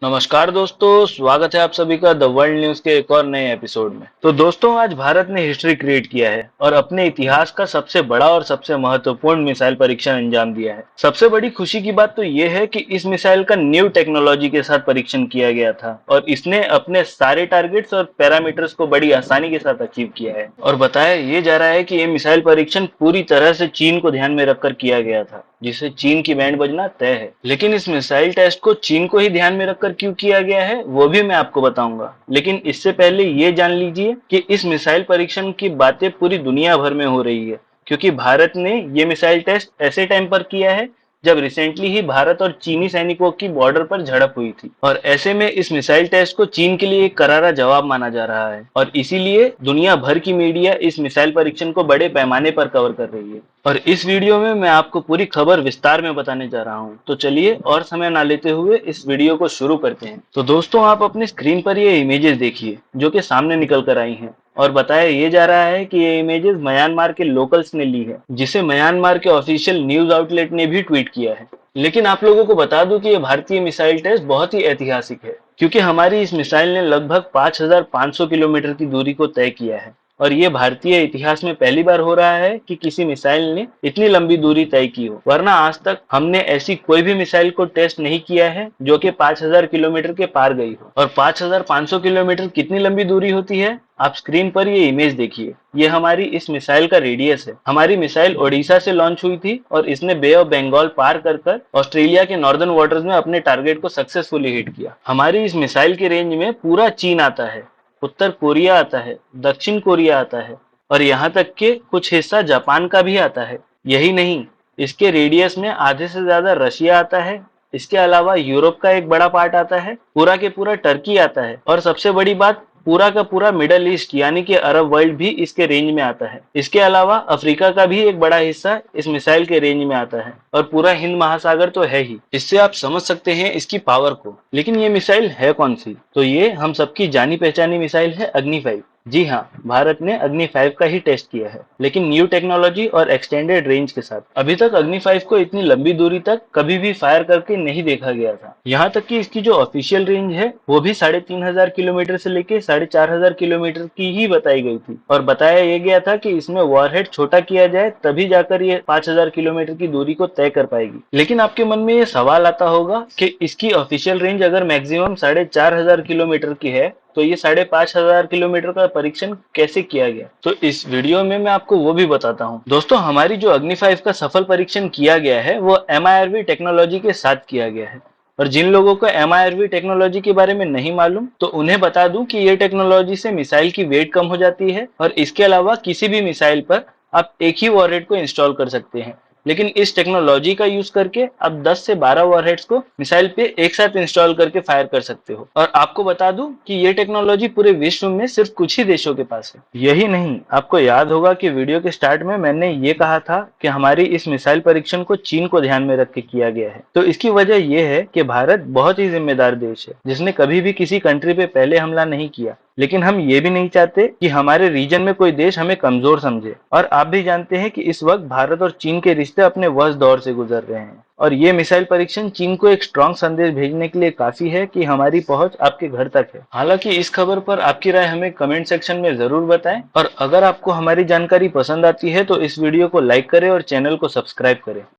नमस्कार दोस्तों, स्वागत है आप सभी का द वर्ल्ड न्यूज के एक और नए एपिसोड में। तो दोस्तों, आज भारत ने हिस्ट्री क्रिएट किया है और अपने इतिहास का सबसे बड़ा और सबसे महत्वपूर्ण मिसाइल परीक्षण अंजाम दिया है। सबसे बड़ी खुशी की बात तो ये है कि इस मिसाइल का न्यू टेक्नोलॉजी के साथ परीक्षण किया गया था और इसने अपने सारे टारगेट्स और पैरामीटर्स को बड़ी आसानी के साथ अचीव किया है। और बताया ये जा रहा है कि ये मिसाइल परीक्षण पूरी तरह से चीन को ध्यान में रखकर किया गया था, जिससे चीन की बैंड बजना तय है। लेकिन इस मिसाइल टेस्ट को चीन को ही ध्यान में रखकर क्यों किया गया है वो भी मैं आपको बताऊंगा। लेकिन इससे पहले ये जान लीजिए कि इस मिसाइल परीक्षण की बातें पूरी दुनिया भर में हो रही है, क्योंकि भारत ने ये मिसाइल टेस्ट ऐसे टाइम पर किया है जब रिसेंटली ही भारत और चीनी सैनिकों की बॉर्डर पर झड़प हुई थी। और ऐसे में इस मिसाइल टेस्ट को चीन के लिए एक करारा जवाब माना जा रहा है और इसीलिए दुनिया भर की मीडिया इस मिसाइल परीक्षण को बड़े पैमाने पर कवर कर रही है। और इस वीडियो में मैं आपको पूरी खबर विस्तार में बताने जा रहा हूँ। तो चलिए और समय ना लेते हुए इस वीडियो को शुरू करते हैं। तो दोस्तों, आप अपनी स्क्रीन पर ये इमेजेस देखिए जो कि सामने निकल कर आई हैं। और बताया ये जा रहा है कि ये इमेजेस म्यांमार के लोकल्स ने ली है, जिसे म्यांमार के ऑफिशियल न्यूज आउटलेट ने भी ट्वीट किया है। लेकिन आप लोगों को बता दूं कि ये भारतीय मिसाइल टेस्ट बहुत ही ऐतिहासिक है, क्योंकि हमारी इस मिसाइल ने लगभग 5,500 किलोमीटर की दूरी को तय किया है। और ये भारतीय इतिहास में पहली बार हो रहा है कि किसी मिसाइल ने इतनी लंबी दूरी तय की हो, वरना आज तक हमने ऐसी कोई भी मिसाइल को टेस्ट नहीं किया है जो कि 5,000 किलोमीटर के पार गई हो। और 5,500 किलोमीटर कितनी लंबी दूरी होती है, आप स्क्रीन पर ये इमेज देखिए। ये हमारी इस मिसाइल का रेडियस है। हमारी मिसाइल ओडिशा से लॉन्च हुई थी और इसने बे ऑफ बंगाल पार कर कर ऑस्ट्रेलिया के नॉर्दर्न वाटर्स में अपने टारगेट को सक्सेसफुली हिट किया। हमारी इस मिसाइल के रेंज में पूरा चीन आता है, उत्तर कोरिया आता है, दक्षिण कोरिया आता है और यहाँ तक कि कुछ हिस्सा जापान का भी आता है। यही नहीं, इसके रेडियस में आधे से ज्यादा रशिया आता है। इसके अलावा यूरोप का एक बड़ा पार्ट आता है, पूरा के पूरा टर्की आता है और सबसे बड़ी बात, पूरा का पूरा मिडल ईस्ट यानी कि अरब वर्ल्ड भी इसके रेंज में आता है। इसके अलावा अफ्रीका का भी एक बड़ा हिस्सा इस मिसाइल के रेंज में आता है और पूरा हिंद महासागर तो है ही। इससे आप समझ सकते हैं इसकी पावर को। लेकिन ये मिसाइल है कौन सी? तो ये हम सबकी जानी पहचानी मिसाइल है अग्नि 5। जी हाँ, भारत ने अग्नि 5 का ही टेस्ट किया है, लेकिन न्यू टेक्नोलॉजी और एक्सटेंडेड रेंज के साथ। अभी तक अग्नि 5 को इतनी लंबी दूरी तक कभी भी फायर करके नहीं देखा गया था। यहाँ तक कि इसकी जो ऑफिशियल रेंज है वो भी 3,500 किलोमीटर से लेके 4,500 किलोमीटर की ही बताई गई थी। और बताया ये गया था कि इसमें वॉरहेड छोटा किया जाए तभी जाकर ये 5,000 किलोमीटर की दूरी को तय कर पाएगी। लेकिन आपके मन में ये सवाल आता होगा कि इसकी ऑफिशियल रेंज अगर मैक्सिमम 4,500 किलोमीटर की है तो ये 5,500 किलोमीटर का परीक्षण कैसे किया गया? तो इस वीडियो में मैं आपको वो भी बताता हूँ। दोस्तों, हमारी जो अग्नि 5 का सफल परीक्षण किया गया है वो MIRV टेक्नोलॉजी के साथ किया गया है। और जिन लोगों को MIRV टेक्नोलॉजी के बारे में नहीं मालूम तो उन्हें बता दूं कि ये टेक्नोलॉजी से मिसाइल की वेट कम हो जाती है और इसके अलावा किसी भी मिसाइल पर आप एक ही वॉरहेड को इंस्टॉल कर सकते हैं। लेकिन इस टेक्नोलॉजी का यूज करके आप 10 से 12 वॉरहेड्स को मिसाइल पे एक साथ इंस्टॉल करके फायर कर सकते हो। और आपको बता दूं कि ये टेक्नोलॉजी पूरे विश्व में सिर्फ कुछ ही देशों के पास है। यही नहीं, आपको याद होगा कि वीडियो के स्टार्ट में मैंने ये कहा था कि हमारी इस मिसाइल परीक्षण को चीन को ध्यान में रख के किया गया है। तो इसकी वजह यह है कि भारत बहुत ही जिम्मेदार देश है, जिसने कभी भी किसी कंट्री पे पहले हमला नहीं किया। लेकिन हम ये भी नहीं चाहते कि हमारे रीजन में कोई देश हमें कमजोर समझे। और आप भी जानते हैं कि इस वक्त भारत और चीन के रिश्ते अपने वर्स्ट दौर से गुजर रहे हैं और ये मिसाइल परीक्षण चीन को एक स्ट्रॉन्ग संदेश भेजने के लिए काफी है कि हमारी पहुंच आपके घर तक है। हालांकि इस खबर पर आपकी राय हमें कमेंट सेक्शन में जरूर बताएं और अगर आपको हमारी जानकारी पसंद आती है तो इस वीडियो को लाइक करें और चैनल को सब्सक्राइब करें।